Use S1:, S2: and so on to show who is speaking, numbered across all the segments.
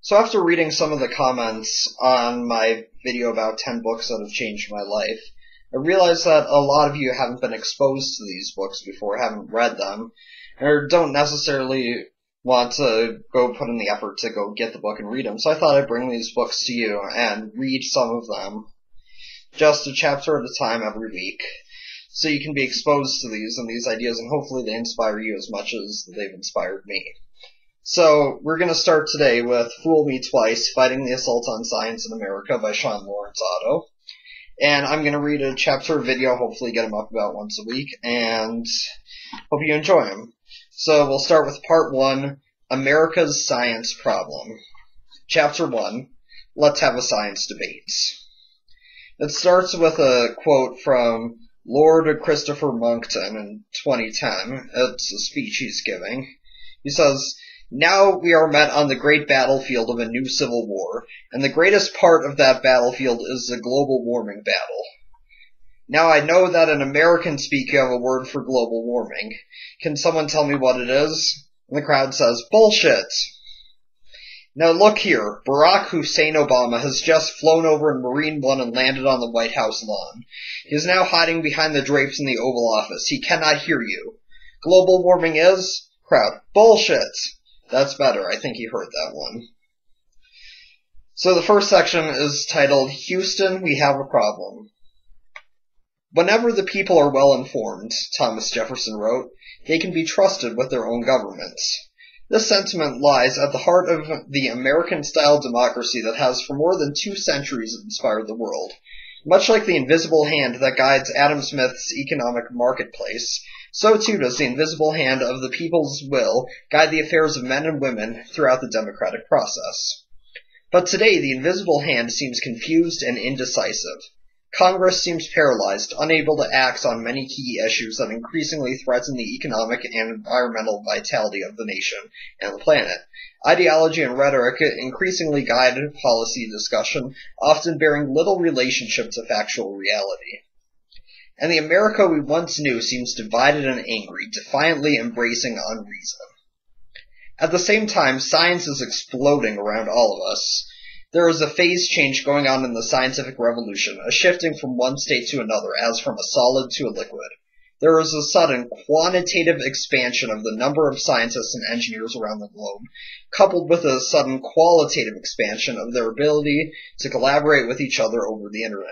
S1: So after reading some of the comments on my video about 10 books that have changed my life, I realized that a lot of you haven't been exposed to these books before, haven't read them, or don't necessarily want to go put in the effort to go get the book and read them. So I thought I'd bring these books to you and read some of them, just a chapter at a time every week, so you can be exposed to these and these ideas, and hopefully they inspire you as much as they've inspired me. So, we're going to start today with Fool Me Twice, Fighting the Assault on Science in America by Shawn Lawrence Otto. And I'm going to read a chapter or video, hopefully get them up about once a week, and hope you enjoy them. So, we'll start with Part 1, America's Science Problem. Chapter 1, Let's Have a Science Debate. It starts with a quote from Lord Christopher Monckton in 2010. It's a speech he's giving. He says, "Now we are met on the great battlefield of a new civil war, and the greatest part of that battlefield is the global warming battle. Now I know that in American speak you have a word for global warming. Can someone tell me what it is?" And the crowd says, "Bullshit." Now look here, Barack Hussein Obama has just flown over in Marine One and landed on the White House lawn. He is now hiding behind the drapes in the Oval Office. He cannot hear you. Global warming is? Crowd, bullshit. That's better. I think he heard that one. So the first section is titled, Houston, We Have a Problem. Whenever the people are well informed, Thomas Jefferson wrote, they can be trusted with their own governments. This sentiment lies at the heart of the American-style democracy that has for more than 2 centuries inspired the world. Much like the invisible hand that guides Adam Smith's economic marketplace, so too does the invisible hand of the people's will guide the affairs of men and women throughout the democratic process. But today the invisible hand seems confused and indecisive. Congress seems paralyzed, unable to act on many key issues that increasingly threaten the economic and environmental vitality of the nation and the planet. Ideology and rhetoric increasingly guide policy discussion, often bearing little relationship to factual reality. And the America we once knew seems divided and angry, defiantly embracing unreason. At the same time, science is exploding around all of us. There is a phase change going on in the scientific revolution, a shifting from one state to another, as from a solid to a liquid. There is a sudden quantitative expansion of the number of scientists and engineers around the globe, coupled with a sudden qualitative expansion of their ability to collaborate with each other over the internet.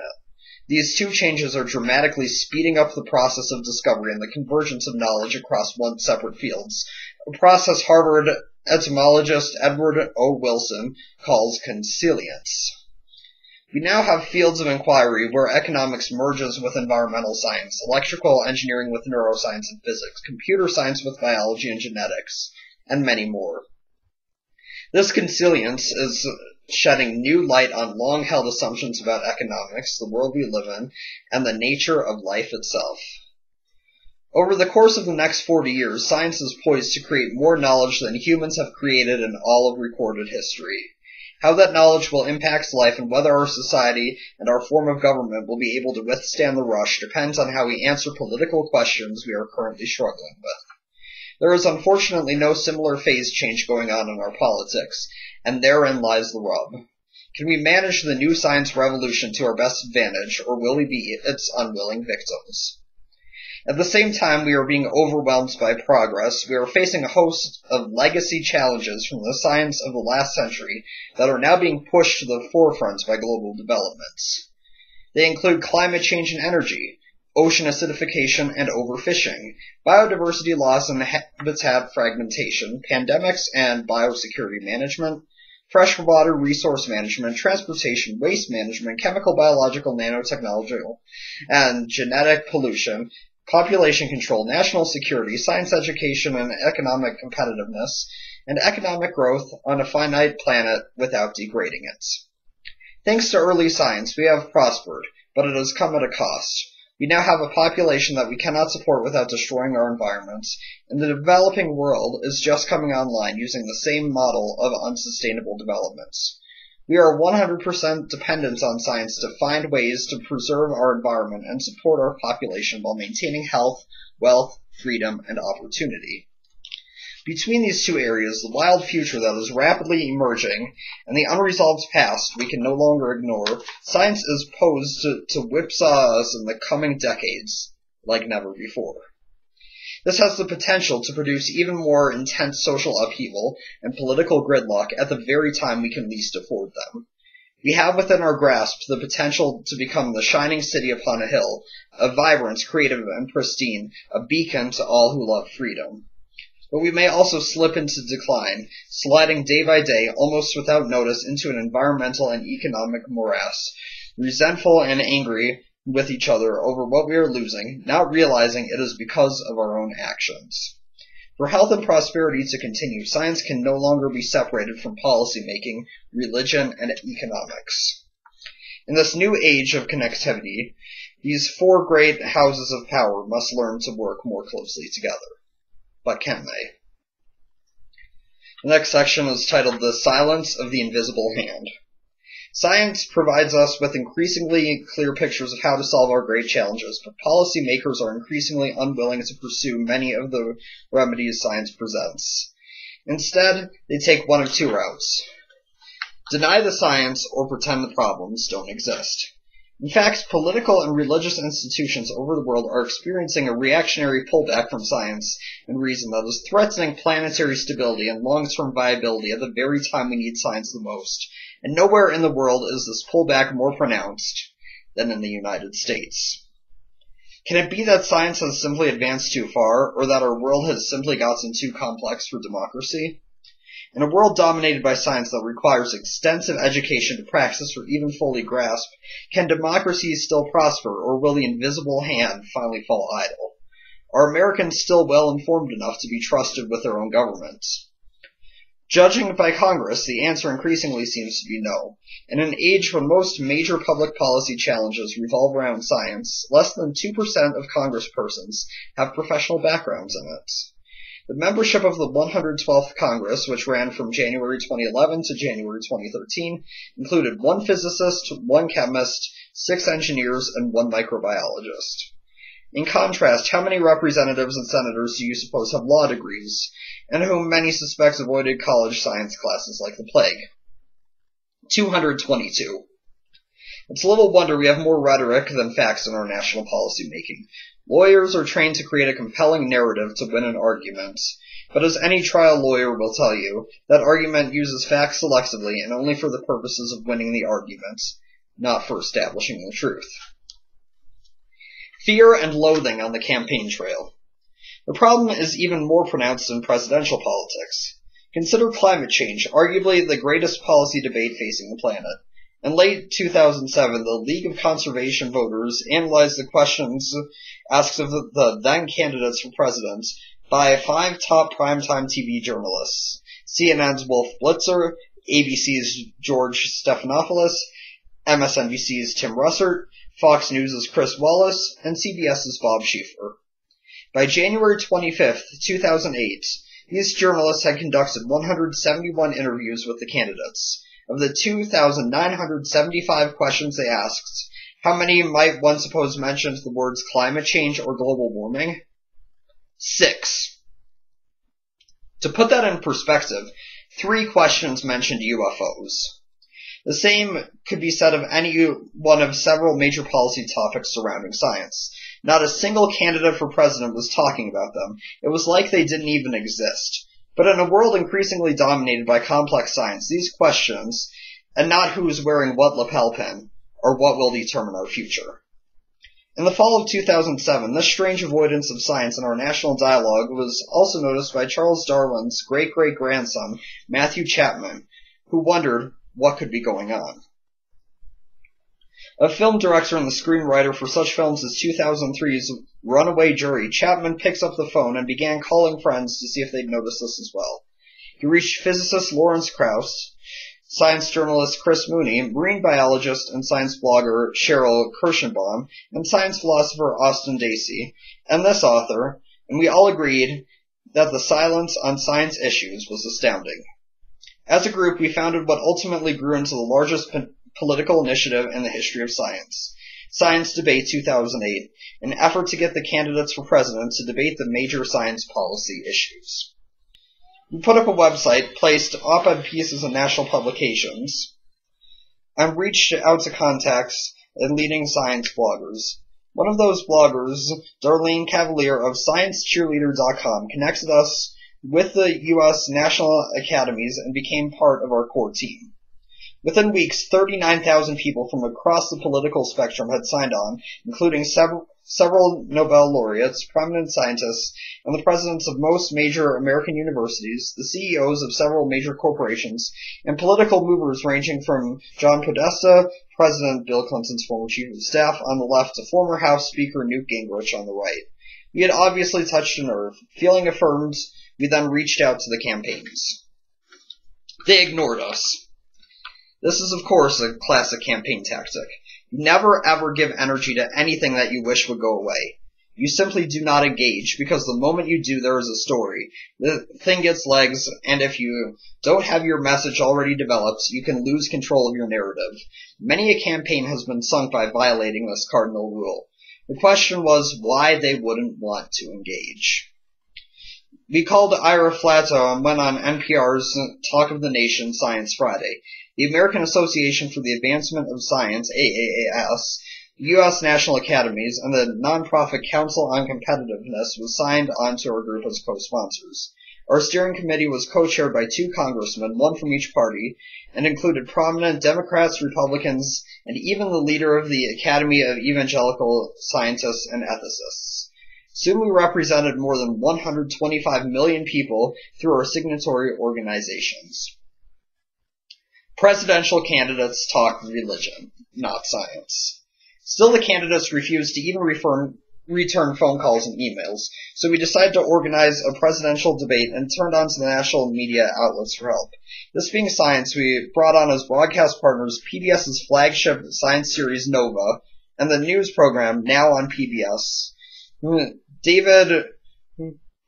S1: These two changes are dramatically speeding up the process of discovery and the convergence of knowledge across once separate fields, a process Harvard etymologist Edward O. Wilson calls consilience. We now have fields of inquiry where economics merges with environmental science, electrical engineering with neuroscience and physics, computer science with biology and genetics, and many more. This consilience is shedding new light on long-held assumptions about economics, the world we live in, and the nature of life itself. Over the course of the next 40 years, science is poised to create more knowledge than humans have created in all of recorded history. How that knowledge will impact life and whether our society and our form of government will be able to withstand the rush depends on how we answer political questions we are currently struggling with. There is unfortunately no similar phase change going on in our politics, and therein lies the rub. Can we manage the new science revolution to our best advantage, or will we be its unwilling victims? At the same time we are being overwhelmed by progress, we are facing a host of legacy challenges from the science of the last century that are now being pushed to the forefront by global developments. They include climate change and energy, ocean acidification and overfishing, biodiversity loss and habitat fragmentation, pandemics and biosecurity management, freshwater resource management, transportation, waste management, chemical, biological, nanotechnology, and genetic pollution, population control, national security, science education and economic competitiveness, and economic growth on a finite planet without degrading it. Thanks to early science, we have prospered, but it has come at a cost. We now have a population that we cannot support without destroying our environments, and the developing world is just coming online using the same model of unsustainable developments. We are 100% dependent on science to find ways to preserve our environment and support our population while maintaining health, wealth, freedom, and opportunity. Between these two areas, the wild future that is rapidly emerging and the unresolved past we can no longer ignore, science is posed to whipsaw us in the coming decades like never before. This has the potential to produce even more intense social upheaval and political gridlock at the very time we can least afford them. We have within our grasp the potential to become the shining city upon a hill, a vibrant, creative, and pristine, a beacon to all who love freedom. But we may also slip into decline, sliding day by day, almost without notice, into an environmental and economic morass, resentful and angry with each other over what we are losing, not realizing it is because of our own actions. For health and prosperity to continue, science can no longer be separated from policy making, religion, and economics. In this new age of connectivity, these four great houses of power must learn to work more closely together. But can they? The next section is titled The Silence of the Invisible Hand. Science provides us with increasingly clear pictures of how to solve our great challenges, but policymakers are increasingly unwilling to pursue many of the remedies science presents. Instead, they take one of two routes: deny the science or pretend the problems don't exist. In fact, political and religious institutions over the world are experiencing a reactionary pullback from science and reason that is threatening planetary stability and long-term viability at the very time we need science the most. And nowhere in the world is this pullback more pronounced than in the United States. Can it be that science has simply advanced too far, or that our world has simply gotten too complex for democracy? In a world dominated by science that requires extensive education to practice or even fully grasp, can democracy still prosper, or will the invisible hand finally fall idle? Are Americans still well informed enough to be trusted with their own governments? Judging by Congress, the answer increasingly seems to be no. In an age when most major public policy challenges revolve around science, less than 2% of congresspersons have professional backgrounds in it. The membership of the 112th Congress, which ran from January 2011 to January 2013, included 1 physicist, 1 chemist, 6 engineers, and 1 microbiologist. In contrast, how many representatives and senators do you suppose have law degrees, and whom many suspect avoided college science classes like the plague? 222. It's little wonder we have more rhetoric than facts in our national policy making. Lawyers are trained to create a compelling narrative to win an argument, but as any trial lawyer will tell you, that argument uses facts selectively and only for the purposes of winning the argument, not for establishing the truth. Fear and loathing on the campaign trail. The problem is even more pronounced in presidential politics. Consider climate change, arguably the greatest policy debate facing the planet. In late 2007, the League of Conservation Voters analyzed the questions asked of the then candidates for president by 5 top primetime TV journalists: CNN's Wolf Blitzer, ABC's George Stephanopoulos, MSNBC's Tim Russert, Fox News' Chris Wallace, and CBS's Bob Schieffer. By January 25, 2008, these journalists had conducted 171 interviews with the candidates. Of the 2,975 questions they asked, how many might one suppose mentioned the words climate change or global warming? 6. To put that in perspective, 3 questions mentioned UFOs. The same could be said of any one of several major policy topics surrounding science. Not a single candidate for president was talking about them. It was like they didn't even exist. But in a world increasingly dominated by complex science, these questions, and not who's wearing what lapel pin, are what will determine our future. In the fall of 2007, this strange avoidance of science in our national dialogue was also noticed by Charles Darwin's great-great-grandson, Matthew Chapman, who wondered what could be going on. A film director and the screenwriter for such films as 2003's Runaway Jury, Chapman picks up the phone and began calling friends to see if they'd noticed this as well. He reached physicist Lawrence Krauss, science journalist Chris Mooney, marine biologist and science blogger Cheryl Kirschenbaum, and science philosopher Austin Dacey, and this author, and we all agreed that the silence on science issues was astounding. As a group, we founded what ultimately grew into the largest political initiative in the history of science, Science Debate 2008, an effort to get the candidates for president to debate the major science policy issues. He put up a website, placed op-ed pieces in national publications, and reached out to contacts and leading science bloggers. One of those bloggers, Darlene Cavalier of ScienceCheerleader.com, connected us with the U.S. National Academies and became part of our core team. Within weeks, 39,000 people from across the political spectrum had signed on, including several Nobel laureates, prominent scientists, and the presidents of most major American universities, the CEOs of several major corporations, and political movers ranging from John Podesta, President Bill Clinton's former chief of staff on the left, to former House Speaker Newt Gingrich on the right. We had obviously touched a nerve. Feeling affirmed, we then reached out to the campaigns. They ignored us. This is, of course, a classic campaign tactic. You never ever give energy to anything that you wish would go away. You simply do not engage, because the moment you do, there is a story. The thing gets legs, and if you don't have your message already developed, you can lose control of your narrative. Many a campaign has been sunk by violating this cardinal rule. The question was why they wouldn't want to engage. We called Ira Flatow and went on NPR's Talk of the Nation Science Friday. The American Association for the Advancement of Science, AAAS, the U.S. National Academies, and the nonprofit Council on Competitiveness was signed onto our group as co-sponsors. Our steering committee was co-chaired by 2 congressmen, one from each party, and included prominent Democrats, Republicans, and even the leader of the Academy of Evangelical Scientists and Ethicists. Soon we represented more than 125 million people through our signatory organizations. Presidential candidates talk religion, not science. Still, the candidates refused to even return phone calls and emails, so we decided to organize a presidential debate and turned on to the national media outlets for help. This being science, we brought on as broadcast partners PBS's flagship science series Nova and the news program Now on PBS. David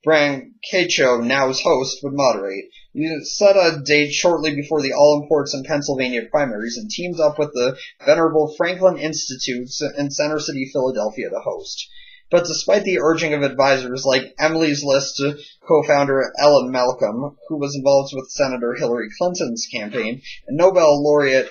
S1: Brancacho, Now's host, would moderate. We set a date shortly before the all-important Pennsylvania primaries and teamed up with the venerable Franklin Institute in Center City, Philadelphia to host. But despite the urging of advisors like Emily's List co-founder Ellen Malcolm, who was involved with Senator Hillary Clinton's campaign, and Nobel laureate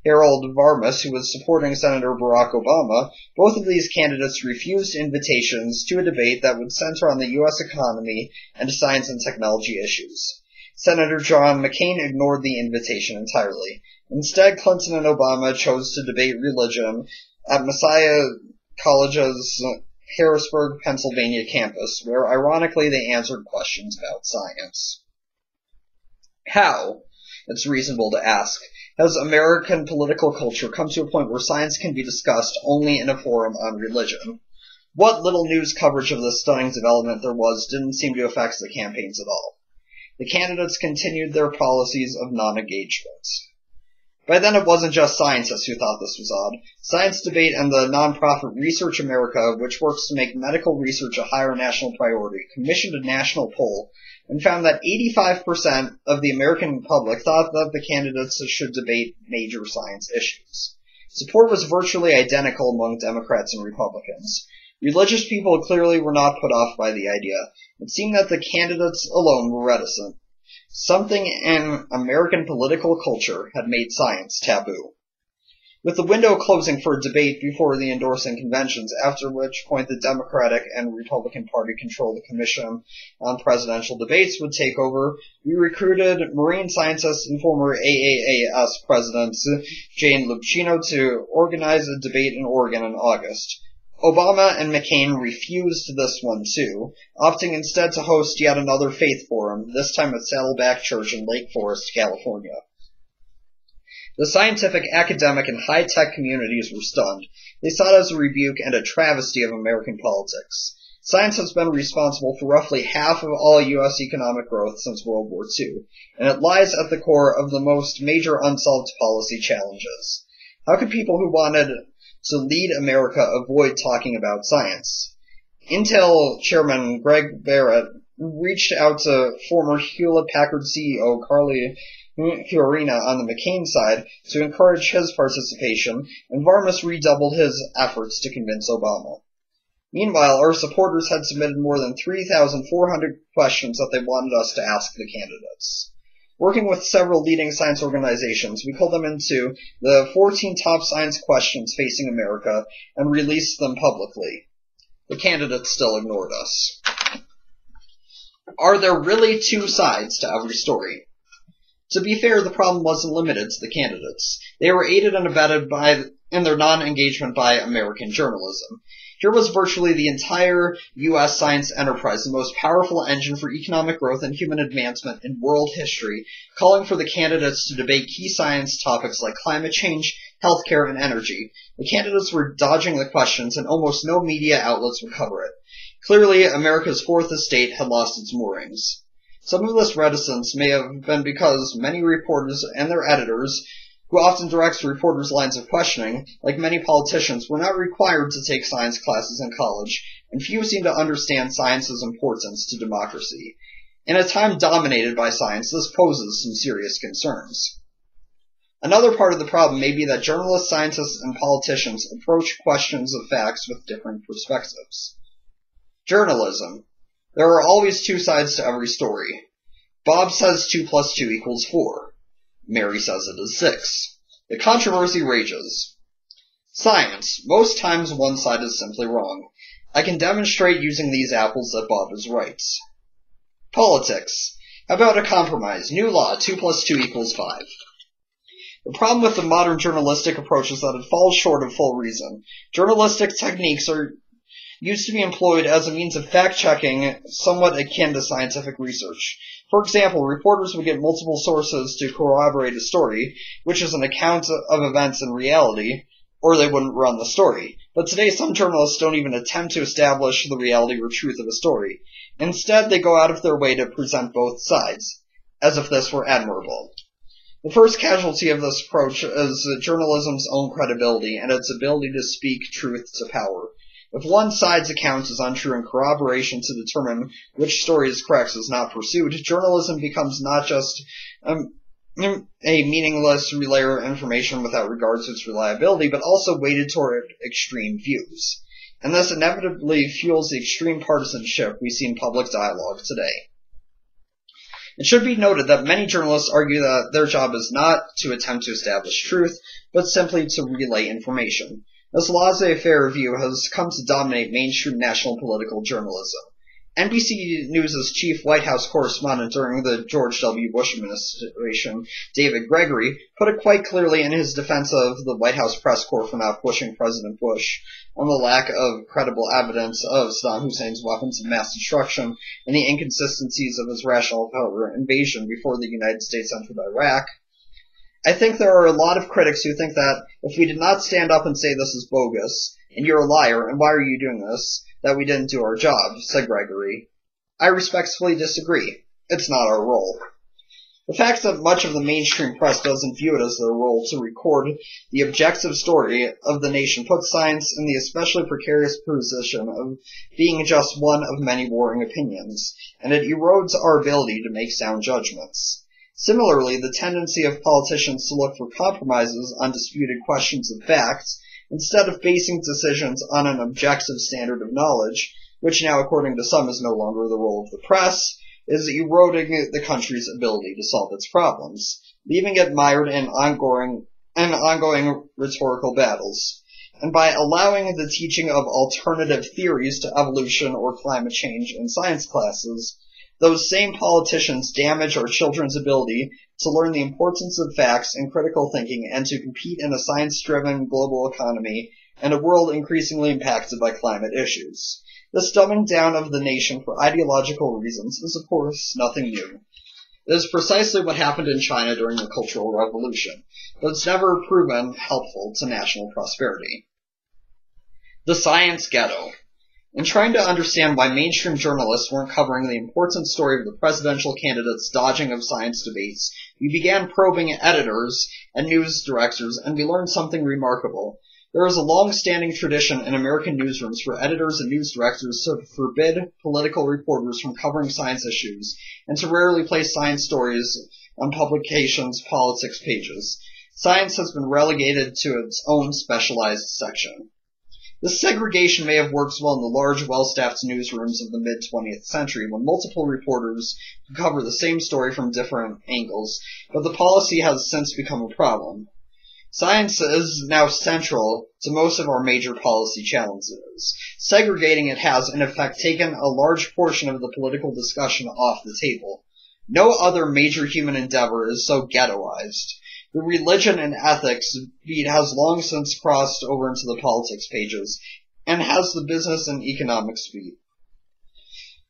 S1: Harold Varmus, who was supporting Senator Barack Obama, both of these candidates refused invitations to a debate that would center on the U.S. economy and science and technology issues. Senator John McCain ignored the invitation entirely. Instead, Clinton and Obama chose to debate religion at Messiah College's Harrisburg, Pennsylvania campus, where ironically they answered questions about science. How, it's reasonable to ask, has American political culture come to a point where science can be discussed only in a forum on religion? What little news coverage of this stunning development there was didn't seem to affect the campaigns at all. The candidates continued their policies of non-engagement. By then it wasn't just scientists who thought this was odd. Science Debate and the nonprofit Research America, which works to make medical research a higher national priority, commissioned a national poll and found that 85% of the American public thought that the candidates should debate major science issues. Support was virtually identical among Democrats and Republicans. Religious people clearly were not put off by the idea. It seemed that the candidates alone were reticent. Something in American political culture had made science taboo. With the window closing for a debate before the endorsing conventions, after which point the Democratic and Republican Party controlled the Commission on Presidential Debates would take over, we recruited marine scientist and former AAAS President Jane Lupchino to organize a debate in Oregon in August. Obama and McCain refused this one too, opting instead to host yet another faith forum, this time at Saddleback Church in Lake Forest, California. The scientific, academic, and high-tech communities were stunned. They saw it as a rebuke and a travesty of American politics. Science has been responsible for roughly half of all U.S. economic growth since World War II, and it lies at the core of the most major unsolved policy challenges. How could people who wanted to lead America avoid talking about science? Intel chairman Greg Barrett reached out to former Hewlett-Packard CEO Carly Fiorina on the McCain side to encourage his participation, and Varmus redoubled his efforts to convince Obama. Meanwhile, our supporters had submitted more than 3,400 questions that they wanted us to ask the candidates. Working with several leading science organizations, we pulled them into the 14 top science questions facing America and released them publicly. The candidates still ignored us. Are there really two sides to every story? To be fair, the problem wasn't limited to the candidates. They were aided and abetted in their non-engagement by American journalism. Here was virtually the entire U.S. science enterprise, the most powerful engine for economic growth and human advancement in world history, calling for the candidates to debate key science topics like climate change, healthcare, and energy. The candidates were dodging the questions, and almost no media outlets would cover it. Clearly, America's fourth estate had lost its moorings. Some of this reticence may have been because many reporters and their editors, who often direct reporters' lines of questioning, like many politicians, were not required to take science classes in college, and few seemed to understand science's importance to democracy. In a time dominated by science, this poses some serious concerns. Another part of the problem may be that journalists, scientists, and politicians approach questions of facts with different perspectives. Journalism. There are always two sides to every story. Bob says 2 + 2 = 4. Mary says it is 6. The controversy rages. Science. Most times one side is simply wrong. I can demonstrate using these apples that Bob is right. Politics. How about a compromise? New law, 2 + 2 = 5. The problem with the modern journalistic approach is that it falls short of full reason. Journalistic techniques used to be employed as a means of fact-checking, somewhat akin to scientific research. For example, reporters would get multiple sources to corroborate a story, which is an account of events in reality, or they wouldn't run the story. But today, some journalists don't even attempt to establish the reality or truth of a story. Instead, they go out of their way to present both sides, as if this were admirable. The first casualty of this approach is journalism's own credibility and its ability to speak truth to power. If one side's account is untrue and corroboration to determine which story is correct is not pursued, journalism becomes not just a meaningless relayer of information without regard to its reliability, but also weighted toward extreme views. And this inevitably fuels the extreme partisanship we see in public dialogue today. It should be noted that many journalists argue that their job is not to attempt to establish truth, but simply to relay information. This laissez-faire view has come to dominate mainstream national political journalism. NBC News' chief White House correspondent during the George W. Bush administration, David Gregory, put it quite clearly in his defense of the White House press corps for not pushing President Bush on the lack of credible evidence of Saddam Hussein's weapons of mass destruction and the inconsistencies of his rationale for invasion before the United States entered Iraq. I think there are a lot of critics who think that if we did not stand up and say this is bogus, and you're a liar, and why are you doing this, that we didn't do our job, said Gregory. I respectfully disagree. It's not our role. The fact that much of the mainstream press doesn't view it as their role to record the objective story of the nation puts science in the especially precarious position of being just one of many warring opinions, and it erodes our ability to make sound judgments. Similarly, the tendency of politicians to look for compromises on disputed questions of facts, instead of basing decisions on an objective standard of knowledge, which now, according to some, is no longer the role of the press, is eroding the country's ability to solve its problems, leaving it mired in ongoing rhetorical battles. And by allowing the teaching of alternative theories to evolution or climate change in science classes, those same politicians damage our children's ability to learn the importance of facts and critical thinking and to compete in a science-driven global economy and a world increasingly impacted by climate issues. This dumbing down of the nation for ideological reasons is, of course, nothing new. It is precisely what happened in China during the Cultural Revolution, but it's never proven helpful to national prosperity. The Science Ghetto. In trying to understand why mainstream journalists weren't covering the important story of the presidential candidates' dodging of science debates, we began probing editors and news directors, and we learned something remarkable. There is a long-standing tradition in American newsrooms for editors and news directors to forbid political reporters from covering science issues, and to rarely place science stories on publications' politics pages. Science has been relegated to its own specialized section. This segregation may have worked well in the large, well-staffed newsrooms of the mid-20th century when multiple reporters could cover the same story from different angles, but the policy has since become a problem. Science is now central to most of our major policy challenges. Segregating it has, in effect, taken a large portion of the political discussion off the table. No other major human endeavor is so ghettoized. The religion and ethics beat has long since crossed over into the politics pages, and has the business and economics beat.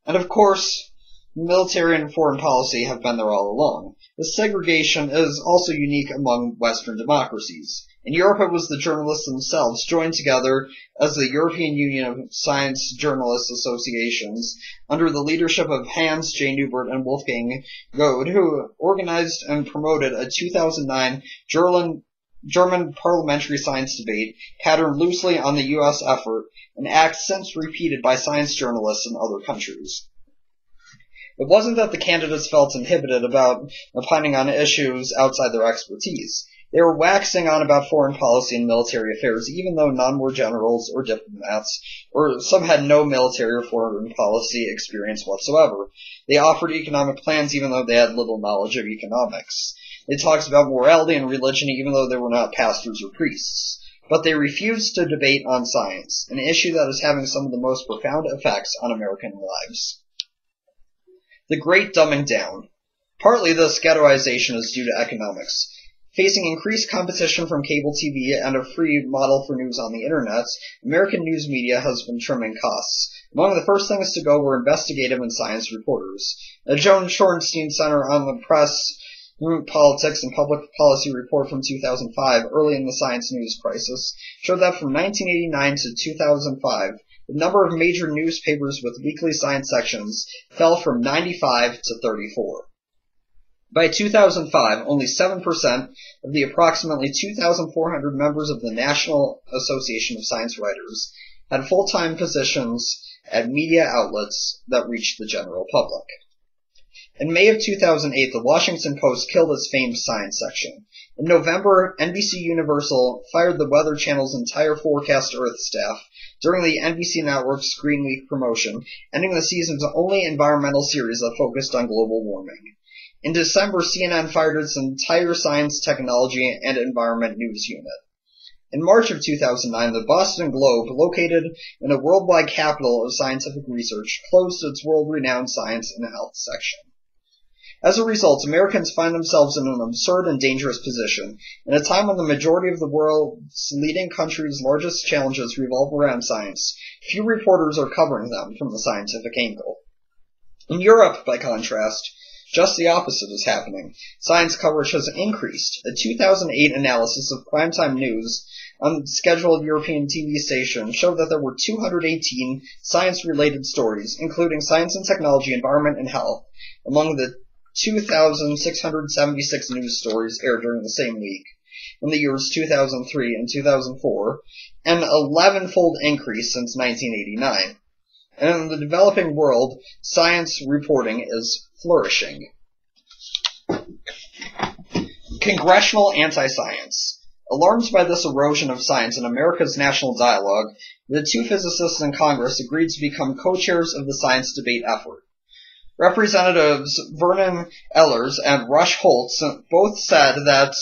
S1: And of course, military and foreign policy have been there all along. This segregation is also unique among Western democracies. In Europe, it was the journalists themselves joined together as the European Union of Science Journalists Associations under the leadership of Hans J. Neubert and Wolfgang Goethe, who organized and promoted a 2009 German parliamentary science debate patterned loosely on the U.S. effort, an act since repeated by science journalists in other countries. It wasn't that the candidates felt inhibited about opining on issues outside their expertise. They were waxing on about foreign policy and military affairs, even though none were generals or diplomats, or some had no military or foreign policy experience whatsoever. They offered economic plans even though they had little knowledge of economics. They talked about morality and religion even though they were not pastors or priests. But they refused to debate on science, an issue that is having some of the most profound effects on American lives. The Great Dumbing Down. Partly this ghettoization is due to economics. Facing increased competition from cable TV and a free model for news on the internet, American news media has been trimming costs. Among the first things to go were investigative and science reporters. A Joan Shorenstein Center on the Press, Politics, and Public Policy report from 2005, early in the science news crisis, showed that from 1989 to 2005, the number of major newspapers with weekly science sections fell from 95 to 34. By 2005, only 7% of the approximately 2,400 members of the National Association of Science Writers had full-time positions at media outlets that reached the general public. In May of 2008, the Washington Post killed its famed science section. In November, NBC Universal fired the Weather Channel's entire Forecast Earth staff during the NBC Network's Green Week promotion, ending the season's only environmental series that focused on global warming. In December, CNN fired its entire science, technology, and environment news unit. In March of 2009, the Boston Globe, located in a worldwide capital of scientific research, closed its world-renowned science and health section. As a result, Americans find themselves in an absurd and dangerous position. In a time when the majority of the world's leading countries' largest challenges revolve around science, few reporters are covering them from the scientific angle. In Europe, by contrast, just the opposite is happening. Science coverage has increased. A 2008 analysis of primetime news on scheduled European TV stations showed that there were 218 science-related stories, including science and technology, environment, and health, among the 2,676 news stories aired during the same week in the years 2003 and 2004, an 11-fold increase since 1989. And in the developing world, science reporting is flourishing. Congressional anti-science. Alarmed by this erosion of science in America's national dialogue, the two physicists in Congress agreed to become co-chairs of the science debate effort. Representatives Vernon Ehlers and Rush Holtz both said that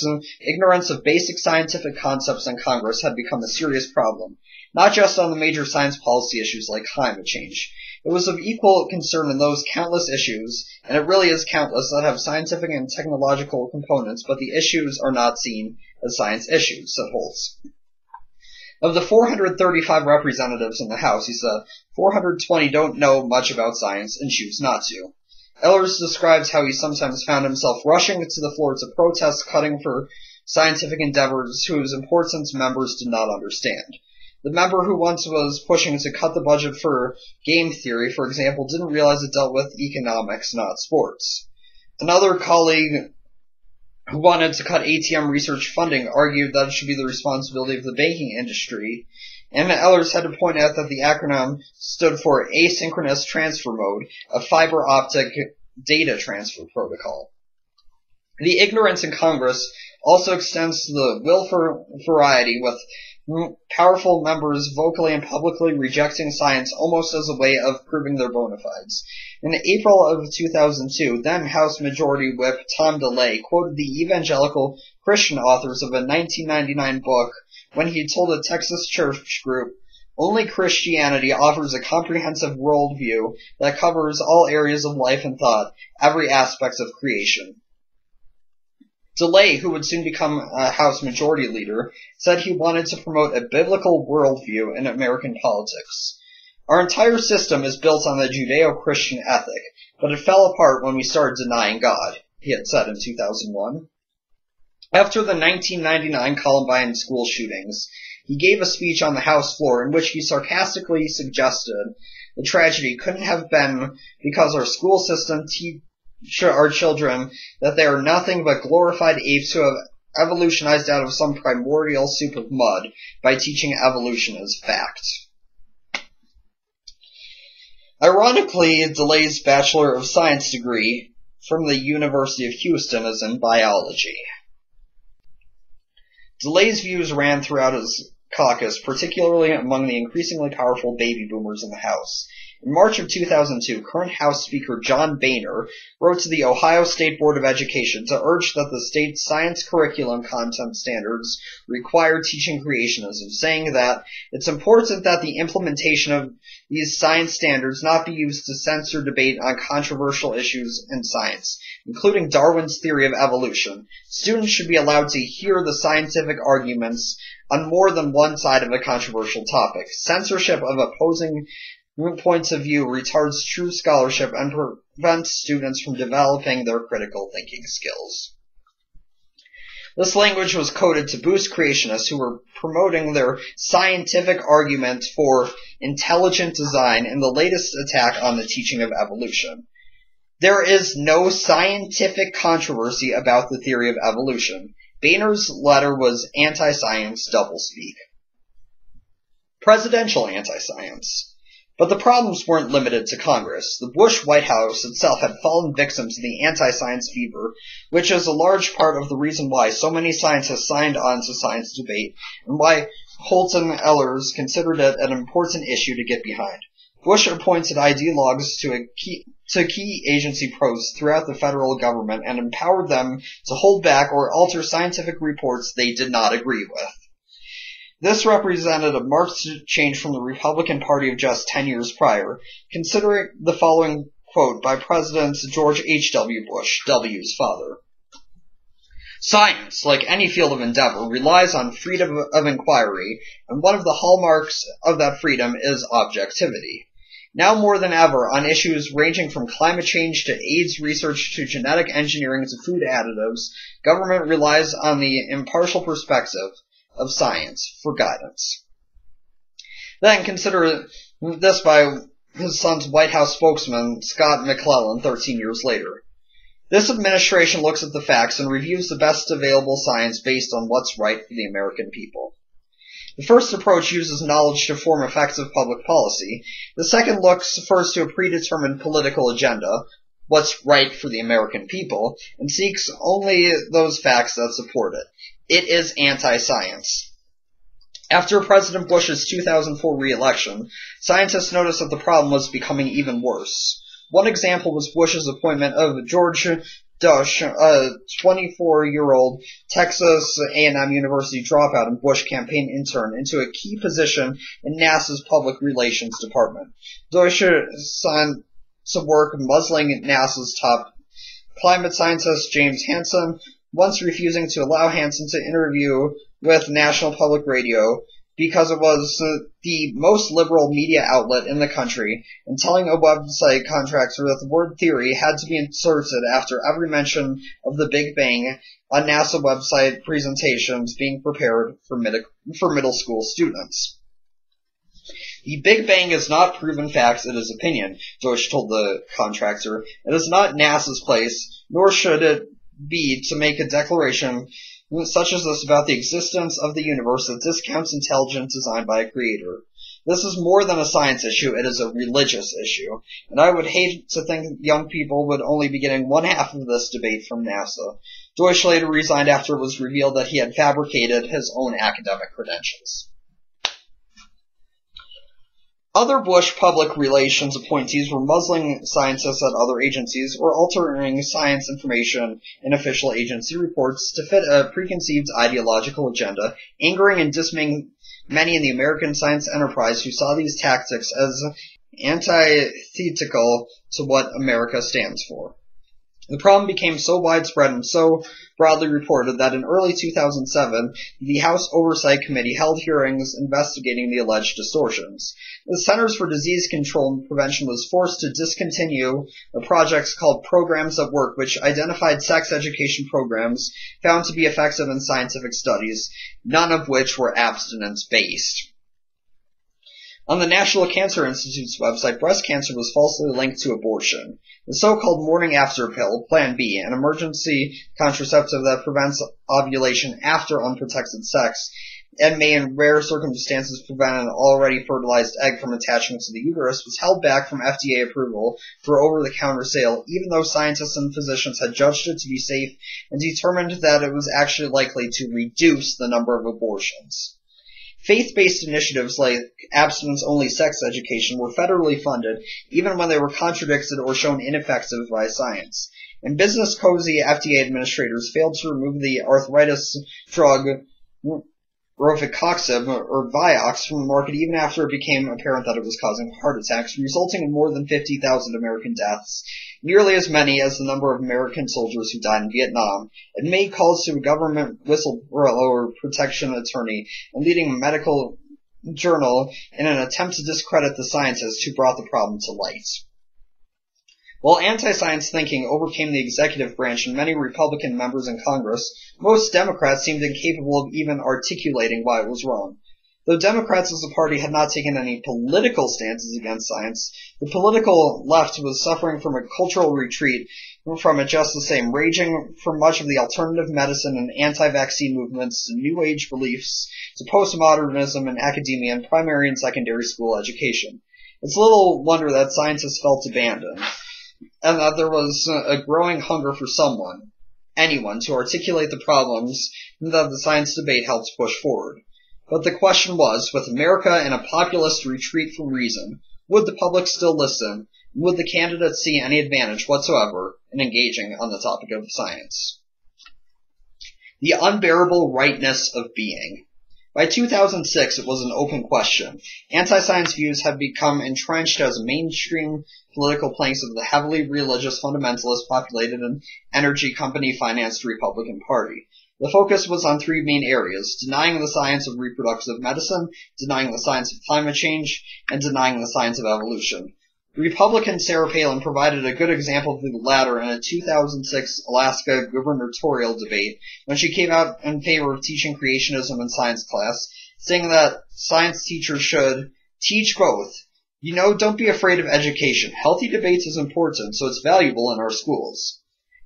S1: ignorance of basic scientific concepts in Congress had become a serious problem, not just on the major science policy issues like climate change. It was of equal concern in those countless issues, and it really is countless, that have scientific and technological components, but the issues are not seen as science issues, said Holtz. Of the 435 representatives in the House, he said, 420 don't know much about science and choose not to. Ehlers describes how he sometimes found himself rushing to the floor to protest cutting for scientific endeavors whose importance members did not understand. The member who once was pushing to cut the budget for game theory, for example, didn't realize it dealt with economics, not sports. Another colleague who wanted to cut ATM research funding argued that it should be the responsibility of the banking industry, and Ehlers had to point out that the acronym stood for Asynchronous Transfer Mode, a fiber optic data transfer protocol. The ignorance in Congress also extends to the will for variety with powerful members vocally and publicly rejecting science almost as a way of proving their bona fides. In April of 2002, then House Majority Whip Tom DeLay quoted the evangelical Christian authors of a 1999 book when he told a Texas church group, "Only Christianity offers a comprehensive worldview that covers all areas of life and thought, every aspect of creation." DeLay, who would soon become a House Majority Leader, said he wanted to promote a biblical worldview in American politics. "Our entire system is built on the Judeo-Christian ethic, but it fell apart when we started denying God," he had said in 2001. After the 1999 Columbine school shootings, he gave a speech on the House floor in which he sarcastically suggested the tragedy couldn't have been because our school system teach our children that they are nothing but glorified apes who have evolutionized out of some primordial soup of mud by teaching evolution as fact. Ironically, DeLay's Bachelor of Science degree from the University of Houston is in biology. DeLay's views ran throughout his caucus, particularly among the increasingly powerful baby boomers in the House. In March of 2002, current House Speaker John Boehner wrote to the Ohio State Board of Education to urge that the state's science curriculum content standards require teaching creationism, saying that it's important that the implementation of these science standards not be used to censor debate on controversial issues in science, including Darwin's theory of evolution. Students should be allowed to hear the scientific arguments on more than one side of a controversial topic. Censorship of opposing points of view retards true scholarship and prevents students from developing their critical thinking skills. This language was coded to boost creationists who were promoting their scientific argument for intelligent design in the latest attack on the teaching of evolution. There is no scientific controversy about the theory of evolution. Boehner's letter was anti-science doublespeak. Presidential anti-science. But the problems weren't limited to Congress. The Bush White House itself had fallen victim to the anti-science fever, which is a large part of the reason why so many scientists signed on to science debate, and why Holt and Ehlers considered it an important issue to get behind. Bush appointed ideologues to key agency posts throughout the federal government and empowered them to hold back or alter scientific reports they did not agree with. This represented a marked change from the Republican Party of just 10 years prior, considering the following quote by President George H.W. Bush, W's father. "Science, like any field of endeavor, relies on freedom of inquiry, and one of the hallmarks of that freedom is objectivity. Now more than ever, on issues ranging from climate change to AIDS research to genetic engineering to food additives, government relies on the impartial perspective of science for guidance." Then consider this by his son's White House spokesman, Scott McClellan, 13 years later. "This administration looks at the facts and reviews the best available science based on what's right for the American people. The first approach uses knowledge to form effective public policy. The second looks first to a predetermined political agenda, what's right for the American people, and seeks only those facts that support it. It is anti-science." After President Bush's 2004 re-election, scientists noticed that the problem was becoming even worse. One example was Bush's appointment of George Dush, a 24-year-old Texas A&M University dropout and Bush campaign intern, into a key position in NASA's Public Relations Department. Dush signed some work muzzling NASA's top climate scientist James Hansen, once refusing to allow Hansen to interview with National Public Radio because it was the most liberal media outlet in the country, and telling a website contractor that the word theory had to be inserted after every mention of the Big Bang on NASA website presentations being prepared for middle school students. "The Big Bang is not proven facts, it is opinion," George told the contractor. "It is not NASA's place, nor should it be, to make a declaration such as this about the existence of the universe that discounts intelligent design by a creator. This is more than a science issue, it is a religious issue, and I would hate to think young people would only be getting one half of this debate from NASA." Deutsch later resigned after it was revealed that he had fabricated his own academic credentials. Other Bush public relations appointees were muzzling scientists at other agencies or altering science information in official agency reports to fit a preconceived ideological agenda, angering and dismaying many in the American science enterprise who saw these tactics as antithetical to what America stands for. The problem became so widespread and so broadly reported that in early 2007, the House Oversight Committee held hearings investigating the alleged distortions. The Centers for Disease Control and Prevention was forced to discontinue projects called Programs at Work, which identified sex education programs found to be effective in scientific studies, none of which were abstinence-based. On the National Cancer Institute's website, breast cancer was falsely linked to abortion. The so-called morning after pill, Plan B, an emergency contraceptive that prevents ovulation after unprotected sex and may in rare circumstances prevent an already fertilized egg from attaching to the uterus, was held back from FDA approval for over-the-counter sale, even though scientists and physicians had judged it to be safe and determined that it was actually likely to reduce the number of abortions. Faith-based initiatives like abstinence-only sex education were federally funded, even when they were contradicted or shown ineffective by science. And business-cozy FDA administrators failed to remove the arthritis drug Rofecoxib, or Vioxx, from the market even after it became apparent that it was causing heart attacks, resulting in more than 50,000 American deaths, nearly as many as the number of American soldiers who died in Vietnam, and made calls to a government whistleblower protection attorney and leading a medical journal in an attempt to discredit the scientists who brought the problem to light. While anti-science thinking overcame the executive branch and many Republican members in Congress, most Democrats seemed incapable of even articulating why it was wrong. Though Democrats as a party had not taken any political stances against science, the political left was suffering from a cultural retreat from it just the same, raging from much of the alternative medicine and anti-vaccine movements to New Age beliefs to postmodernism in academia and primary and secondary school education. It's little wonder that scientists felt abandoned, and that there was a growing hunger for anyone, to articulate the problems that the science debate helped push forward. But the question was, with America in a populist retreat from reason, would the public still listen? Would the candidates see any advantage whatsoever in engaging on the topic of science? The unbearable rightness of being. By 2006, it was an open question. Anti-science views had become entrenched as a mainstream political planks of the heavily religious fundamentalist populated and energy company-financed Republican Party. The focus was on three main areas: denying the science of reproductive medicine, denying the science of climate change, and denying the science of evolution. Republican Sarah Palin provided a good example of the latter in a 2006 Alaska gubernatorial debate when she came out in favor of teaching creationism in science class, saying that science teachers should teach both. Don't be afraid of education. Healthy debate is important, so it's valuable in our schools.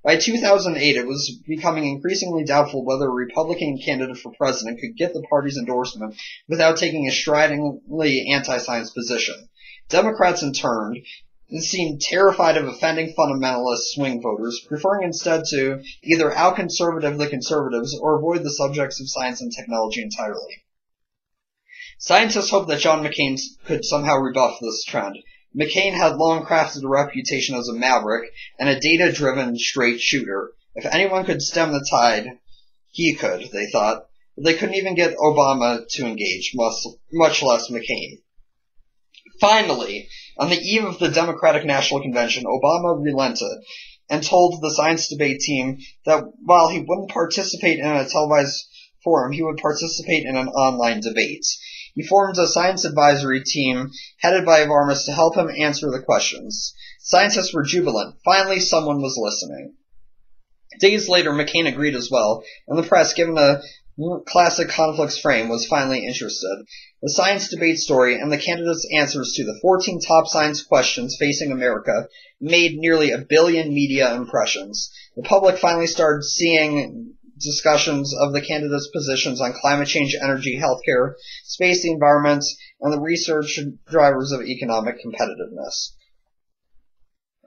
S1: By 2008, it was becoming increasingly doubtful whether a Republican candidate for president could get the party's endorsement without taking a stridently anti-science position. Democrats, in turn, seemed terrified of offending fundamentalist swing voters, preferring instead to either out-conservative the conservatives or avoid the subjects of science and technology entirely. Scientists hoped that John McCain could somehow rebuff this trend. McCain had long crafted a reputation as a maverick and a data-driven straight shooter. If anyone could stem the tide, he could, they thought. But they couldn't even get Obama to engage, much less McCain. Finally, on the eve of the Democratic National Convention, Obama relented and told the science debate team that while he wouldn't participate in a televised forum, he would participate in an online debate. He formed a science advisory team headed by Varmus to help him answer the questions. Scientists were jubilant. Finally, someone was listening. Days later, McCain agreed as well, and the press, given a classic conflicts frame, was finally interested. The science debate story and the candidates' answers to the 14 top science questions facing America made nearly 1 billion media impressions. The public finally started seeing discussions of the candidates' positions on climate change, energy, healthcare, space, the environment, and the research drivers of economic competitiveness.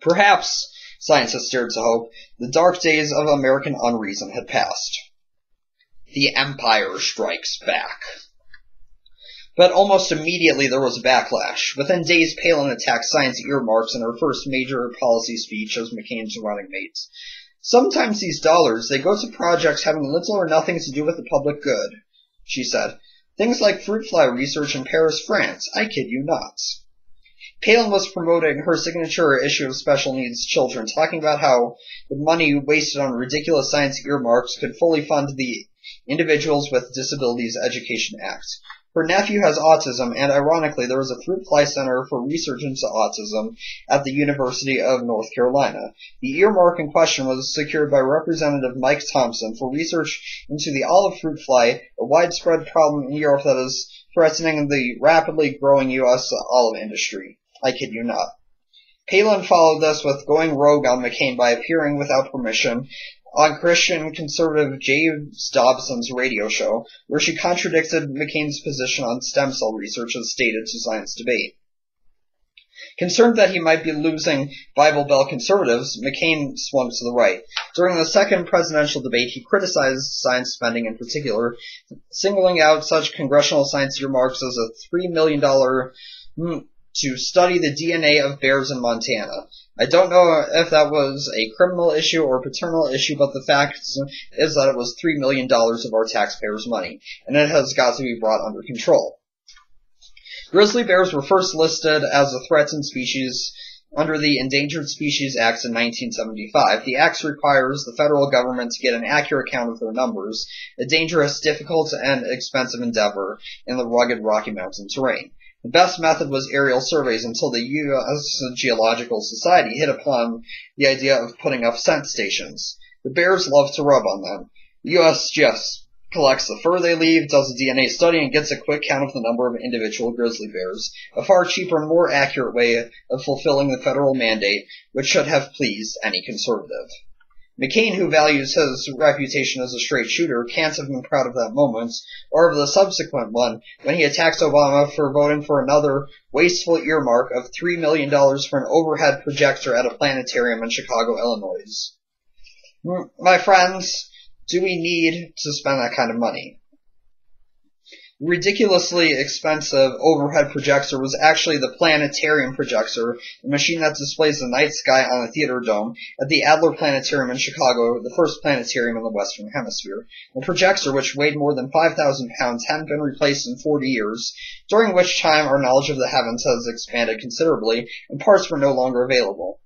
S1: Perhaps, scientists dared to hope, the dark days of American unreason had passed. The Empire Strikes Back. But almost immediately there was a backlash. Within days, Palin attacked science earmarks in her first major policy speech as McCain's running mate. Sometimes these dollars, they go to projects having little or nothing to do with the public good, she said. Things like fruit fly research in Paris, France. I kid you not. Palin was promoting her signature issue of Special Needs Children, talking about how the money wasted on ridiculous science earmarks could fully fund the Individuals with Disabilities Education Act. Her nephew has autism, and ironically, there is a fruit fly center for research into autism at the University of North Carolina. The earmark in question was secured by Representative Mike Thompson for research into the olive fruit fly, a widespread problem in Europe that is threatening the rapidly growing U.S. olive industry. I kid you not. Palin followed this with going rogue on McCain by appearing without permission on Christian conservative James Dobson's radio show, where she contradicted McCain's position on stem cell research as stated to Science Debate. Concerned that he might be losing Bible Belt conservatives, McCain swung to the right. During the second presidential debate, he criticized science spending in particular, singling out such congressional science earmarks as a $3 million to study the DNA of bears in Montana. I don't know if that was a criminal issue or a paternal issue, but the fact is that it was $3 million of our taxpayers' money, and it has got to be brought under control. Grizzly bears were first listed as a threatened species under the Endangered Species Act in 1975. The act requires the federal government to get an accurate count of their numbers, a dangerous, difficult, and expensive endeavor in the rugged Rocky Mountain terrain. The best method was aerial surveys until the U.S. Geological Society hit upon the idea of putting up scent stations. The bears love to rub on them. The USGS collects the fur they leave, does a DNA study, and gets a quick count of the number of individual grizzly bears, a far cheaper and more accurate way of fulfilling the federal mandate, which should have pleased any conservative. McCain, who values his reputation as a straight shooter, can't have been proud of that moment, or of the subsequent one, when he attacks Obama for voting for another wasteful earmark of $3 million for an overhead projector at a planetarium in Chicago, Illinois. My friends, do we need to spend that kind of money? The ridiculously expensive overhead projector was actually the planetarium projector, a machine that displays the night sky on a theater dome at the Adler Planetarium in Chicago, the first planetarium in the Western Hemisphere. The projector, which weighed more than 5,000 pounds, hadn't been replaced in 40 years, during which time our knowledge of the heavens has expanded considerably, and parts were no longer available.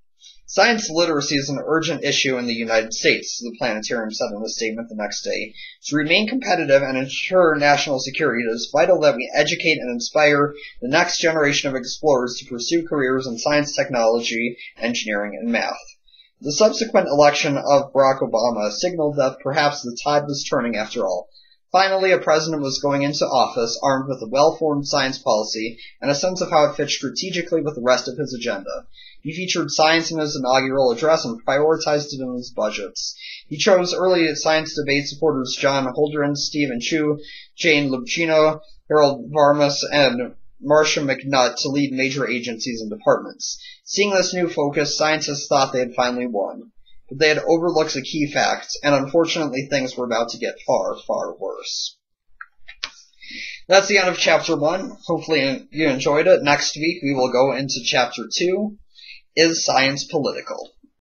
S1: Science literacy is an urgent issue in the United States, the planetarium said in a statement the next day. To remain competitive and ensure national security, it is vital that we educate and inspire the next generation of explorers to pursue careers in science, technology, engineering, and math. The subsequent election of Barack Obama signaled that perhaps the tide was turning after all. Finally, a president was going into office armed with a well-formed science policy and a sense of how it fit strategically with the rest of his agenda. He featured science in his inaugural address and prioritized it in his budgets. He chose early science debate supporters John Holdren, Stephen Chu, Jane Lubchino, Harold Varmus, and Marcia McNutt to lead major agencies and departments. Seeing this new focus, scientists thought they had finally won. But they had overlooked a key fact, and unfortunately things were about to get far, far worse. That's the end of Chapter 1. Hopefully you enjoyed it. Next week we will go into Chapter 2. Is Science Political?